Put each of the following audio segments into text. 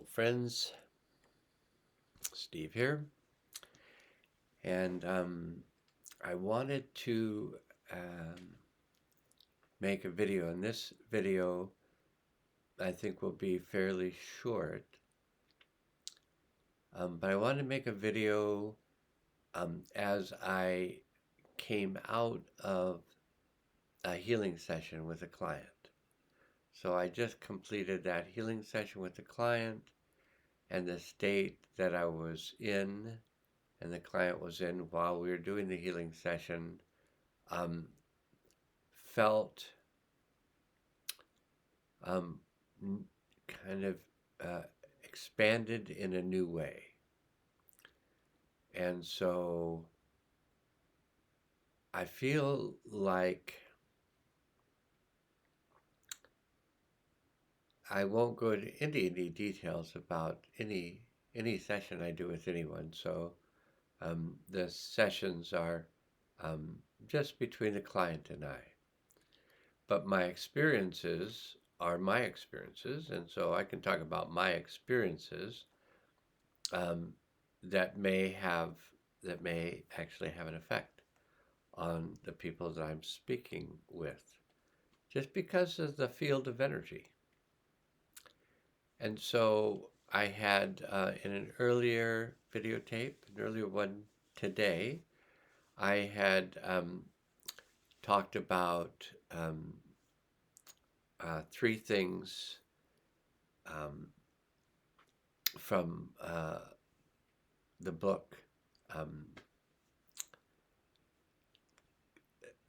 friends. Steve here. And I wanted to um, make a video, and this video I think will be fairly short. But I wanted to make a video as I came out of a healing session with a client. So I just completed that healing session with the client, and the state that I was in and the client was in while we were doing the healing session um, felt um, kind of uh, expanded in a new way. And so I feel like I won't go into any details about any session I do with anyone. So the sessions are um, just between the client and I. But my experiences are my experiences, and so I can talk about my experiences um, that may have that may actually have an effect on the people that I'm speaking with, just because of the field of energy. And so I had in an earlier videotape, an earlier one today, I had talked about three things um, from the book, um,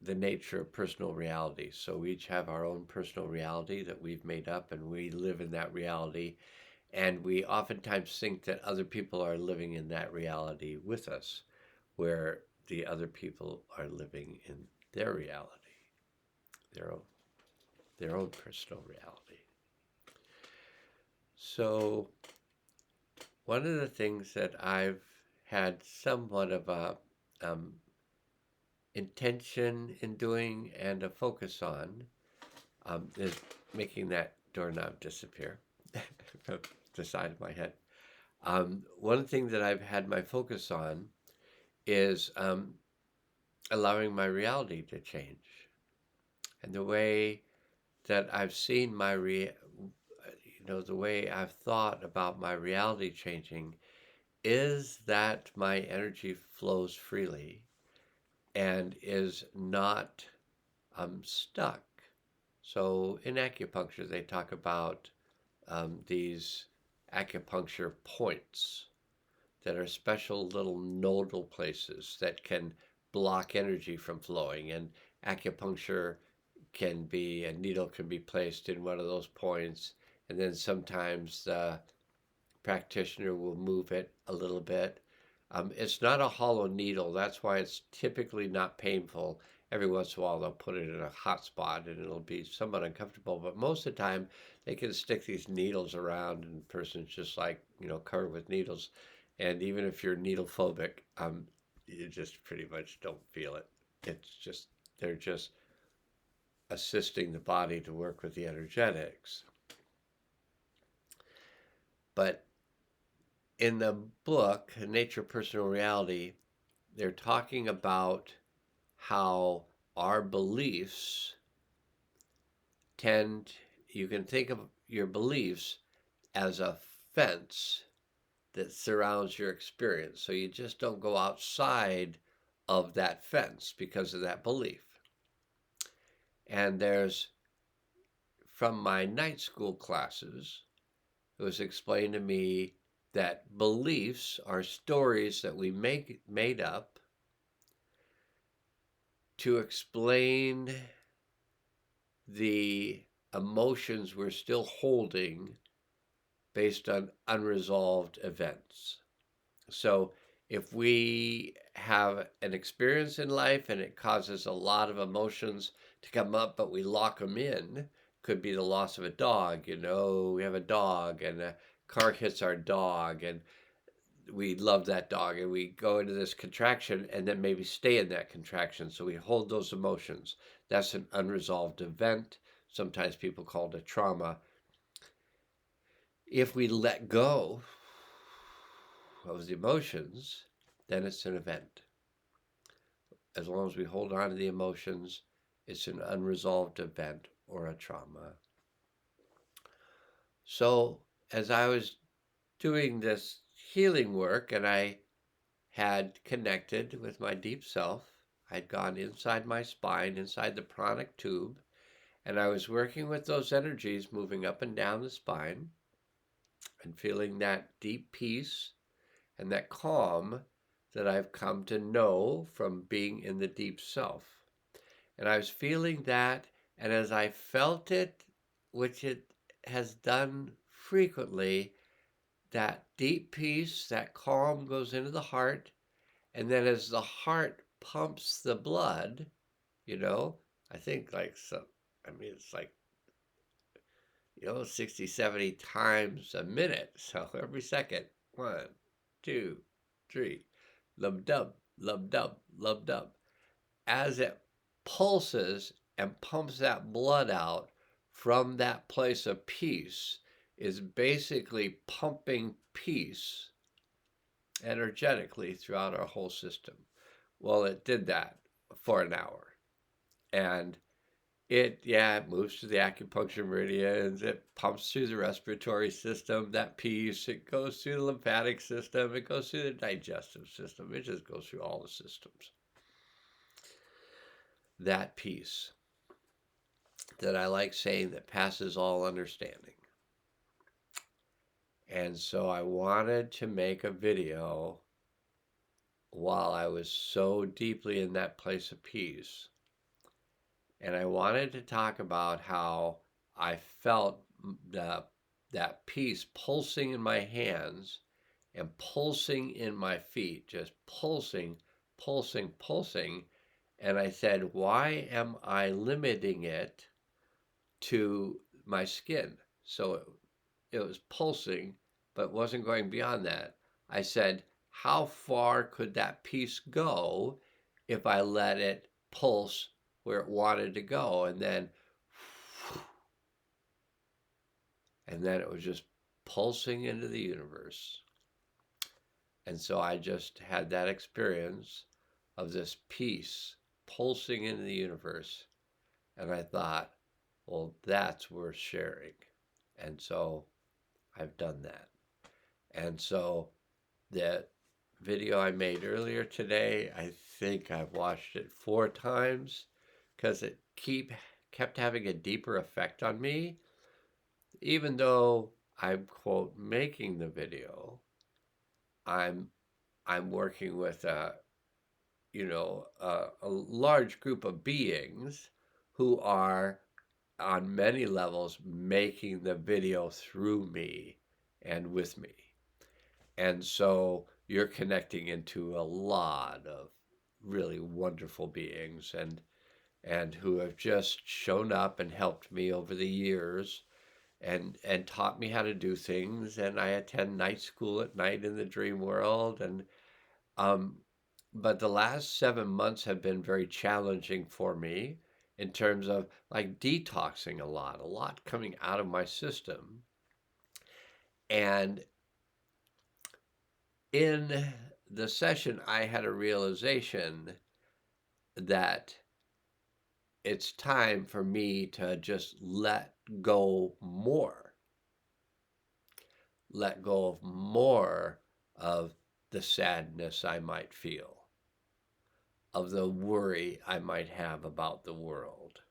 The Nature of Personal Reality. So we each have our own personal reality that we've made up, and we live in that reality. And we oftentimes think that other people are living in that reality with us, where the other people are living in their reality, their own, their own personal reality. So one of the things that I've had somewhat of a intention in doing and a focus on is making that doorknob disappear from the side of my head. One thing that I've had my focus on is allowing my reality to change. And the way that I've seen the way I've thought about my reality changing is that my energy flows freely and is not stuck. So in acupuncture, they talk about these acupuncture points that are special little nodal places that can block energy from flowing. And acupuncture a needle can be placed in one of those points, and then sometimes the practitioner will move it a little bit. It's not a hollow needle. That's why it's typically not painful. Every once in a while, they'll put it in a hot spot and it'll be somewhat uncomfortable. But most of the time, they can stick these needles around, and the person's just like, covered with needles. And even if you're needle phobic, you just pretty much don't feel it. They're just assisting the body to work with the energetics. But in the book, Nature of Personal Reality, they're talking about how our beliefs you can think of your beliefs as a fence that surrounds your experience. So you just don't go outside of that fence because of that belief. And from my night school classes, it was explained to me that beliefs are stories that we made up to explain the emotions we're still holding based on unresolved events. So if we have an experience in life and it causes a lot of emotions to come up, but we lock them in, could be the loss of a dog. We have a dog and a car hits our dog and we love that dog, and we go into this contraction and then maybe stay in that contraction. So we hold those emotions. That's an unresolved event. Sometimes people call it a trauma. If we let go of the emotions, then it's an event. As long as we hold on to the emotions, it's an unresolved event or a trauma. So, as I was doing this healing work and I had connected with my deep self, I'd gone inside my spine, inside the pranic tube, and I was working with those energies moving up and down the spine and feeling that deep peace and that calm that I've come to know from being in the deep self. And I was feeling that, and as I felt it, which it has done frequently, that deep peace, that calm goes into the heart, and then as the heart pumps the blood, I think like some, I mean, it's like, 60, 70 times a minute. So every second, 1, 2, 3, lub dub, lub dub, lub dub. As it pulses and pumps that blood out from that place of peace, is basically pumping peace energetically throughout our whole system. Well, it did that for an hour. And it moves through the acupuncture meridians. It pumps through the respiratory system, that peace. It goes through the lymphatic system. It goes through the digestive system. It just goes through all the systems. That peace that I like saying that passes all understanding. And so I wanted to make a video while I was so deeply in that place of peace. And I wanted to talk about how I felt that peace pulsing in my hands and pulsing in my feet, just pulsing, pulsing, pulsing. And I said, why am I limiting it to my skin? So it was pulsing, but wasn't going beyond that. I said, how far could that peace go if I let it pulse where it wanted to go? And then it was just pulsing into the universe. And so I just had that experience of this peace pulsing into the universe. And I thought, well, that's worth sharing. And so I've done that. And so that video I made earlier today, I think I've watched it 4 times because it kept having a deeper effect on me. Even though I'm, quote, making the video, I'm working with a large group of beings who are on many levels making the video through me and with me. And so you're connecting into a lot of really wonderful beings and who have just shown up and helped me over the years and taught me how to do things. And I attend night school at night in the dream world. And but the last 7 months have been very challenging for me in terms of like detoxing a lot coming out of my system. And in the session, I had a realization that it's time for me to just let go more. Let go of more of the sadness I might feel, of the worry I might have about the world,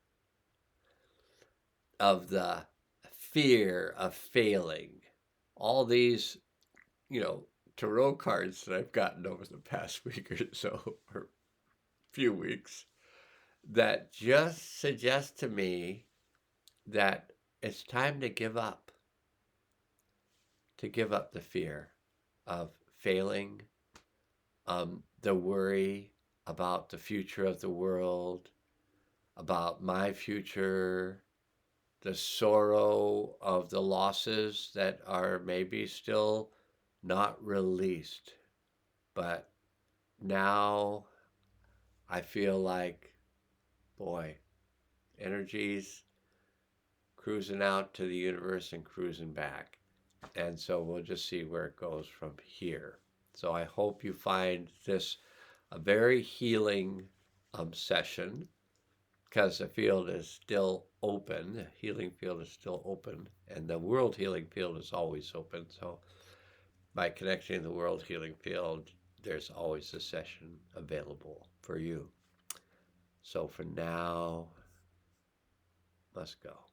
of the fear of failing. All these, tarot cards that I've gotten over the past week or so, or few weeks, that just suggest to me that it's time to give up the fear of failing, the worry about the future of the world, about my future, the sorrow of the losses that are maybe still not released. But now I feel like, boy, energy's cruising out to the universe and cruising back. And so we'll just see where it goes from here. So I hope you find this a very healing session, because the field is still open. The healing field is still open, and the world healing field is always open. So by connecting the world healing field, there's always a session available for you. So for now, let's go.